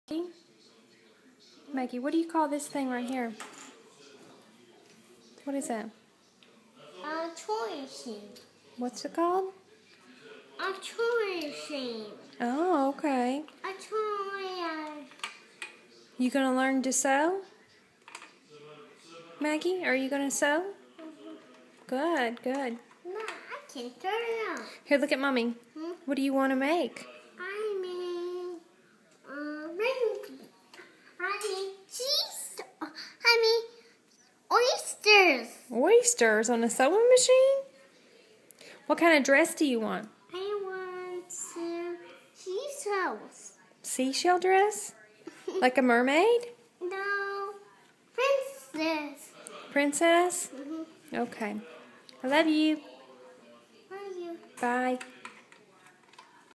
Maggie? Maggie, what do you call this thing right here? What is that? A toy machine. What's it called? A toy machine. Oh, okay. A toy. You gonna learn to sew? Maggie, are you gonna sew? Good, good. No, I can turn it on. Here, look at Mommy. Hmm? What do you want to make? I mean, cheese. Oysters. Oysters on a sewing machine? What kind of dress do you want? I want seashells. Seashell dress? Like a mermaid? No, princess. Princess? Mm-hmm. Okay. I love you. Love you. Bye.